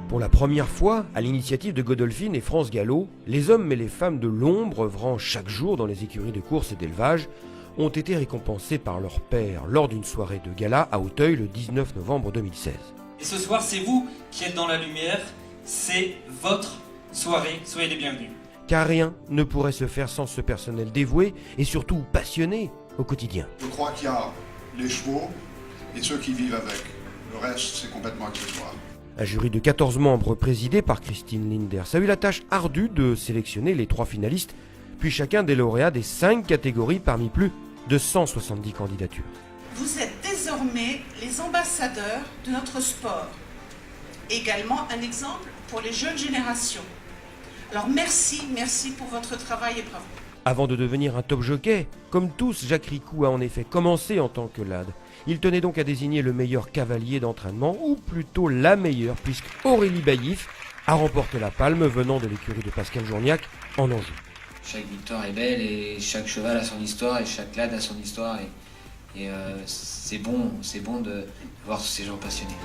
Pour la première fois, à l'initiative de Godolphin et France Gallo, les hommes et les femmes de l'ombre œuvrant chaque jour dans les écuries de course et d'élevage ont été récompensés par leur père lors d'une soirée de gala à Auteuil le 19 novembre 2016. Et ce soir, c'est vous qui êtes dans la lumière, c'est votre soirée, soyez les bienvenus. Car rien ne pourrait se faire sans ce personnel dévoué et surtout passionné au quotidien. Je crois qu'il y a les chevaux et ceux qui vivent avec. Le reste, c'est complètement accessoire. Un jury de 14 membres présidé par Christine Linders a eu la tâche ardue de sélectionner les 3 finalistes, puis chacun des lauréats des 5 catégories parmi plus de 170 candidatures. Vous êtes désormais les ambassadeurs de notre sport. Également un exemple pour les jeunes générations. Alors merci pour votre travail et bravo. Avant de devenir un top jockey, comme tous, Jacques Ricou a en effet commencé en tant que lad. Il tenait donc à désigner le meilleur cavalier d'entraînement, ou plutôt la meilleure, puisque Aurélie Baillif a remporté la palme venant de l'écurie de Pascal Journiac en Anjou. Chaque victoire est belle et chaque cheval a son histoire et chaque lad a son histoire et c'est bon de voir tous ces gens passionnés.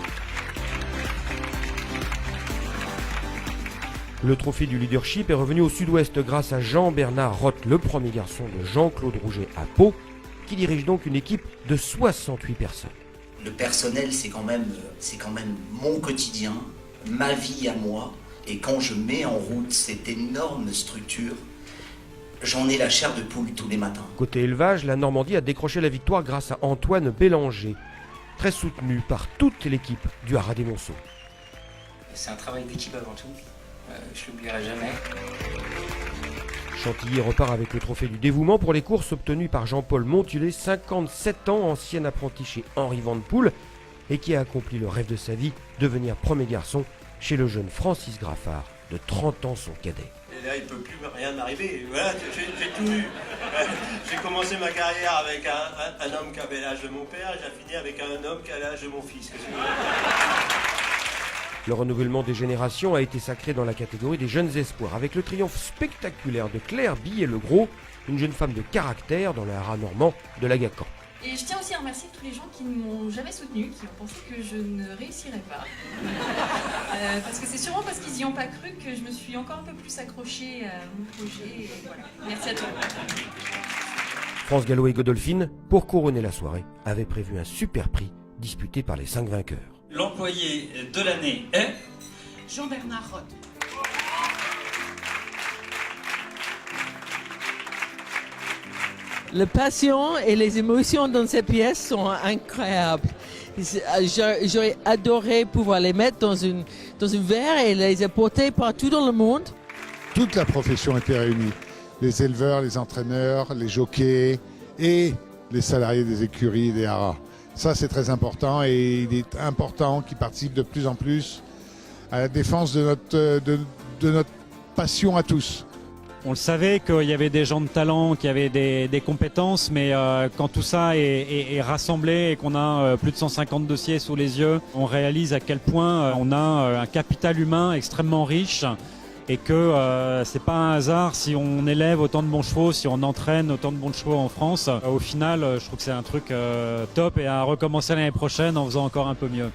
Le trophée du leadership est revenu au sud-ouest grâce à Jean-Bernard Roth, le premier garçon de Jean-Claude Rouget à Pau, qui dirige donc une équipe de 68 personnes. Le personnel, c'est quand même mon quotidien, ma vie à moi. Et quand je mets en route cette énorme structure, j'en ai la chair de poule tous les matins. Côté élevage, la Normandie a décroché la victoire grâce à Antoine Bélanger, très soutenu par toute l'équipe du Haras des Monceaux. C'est un travail d'équipe avant tout, je l'oublierai jamais. Chantilly repart avec le trophée du dévouement pour les courses obtenues par Jean-Paul Montulé, 57 ans, ancien apprenti chez Henri Van de Poel, et qui a accompli le rêve de sa vie, devenir premier garçon chez le jeune Francis Graffard, de 30 ans son cadet. Et là, il ne peut plus rien m'arriver. Voilà, j'ai tout eu. J'ai commencé ma carrière avec un homme qui avait l'âge de mon père, et j'ai fini avec un homme qui a l'âge de mon fils. Le renouvellement des générations a été sacré dans la catégorie des jeunes espoirs, avec le triomphe spectaculaire de Claire Billet-Legros, une jeune femme de caractère dans le haras normand de l'Agacan. Et je tiens aussi à remercier tous les gens qui ne m'ont jamais soutenu, qui ont pensé que je ne réussirais pas. Parce que c'est sûrement parce qu'ils n'y ont pas cru que je me suis encore un peu plus accrochée à mon projet. Et voilà. Merci à toi. France Gallo et Godolphin, pour couronner la soirée, avaient prévu un super prix disputé par les 5 vainqueurs. L'employé de l'année est Jean-Bernard Roth. La passion et les émotions dans ces pièces sont incroyables. J'aurais adoré pouvoir les mettre dans une verre et les apporter partout dans le monde. Toute la profession était réunie. Les éleveurs, les entraîneurs, les jockeys et les salariés des écuries et des haras. Ça, c'est très important et il est important qu'ils participent de plus en plus à la défense de notre passion à tous. On le savait qu'il y avait des gens de talent, qu'il y avait des compétences, mais quand tout ça est rassemblé et qu'on a plus de 150 dossiers sous les yeux, on réalise à quel point on a un capital humain extrêmement riche et que c'est pas un hasard si on élève autant de bons chevaux, si on entraîne autant de bons chevaux en France. Au final, je trouve que c'est un truc top et à recommencer l'année prochaine en faisant encore un peu mieux.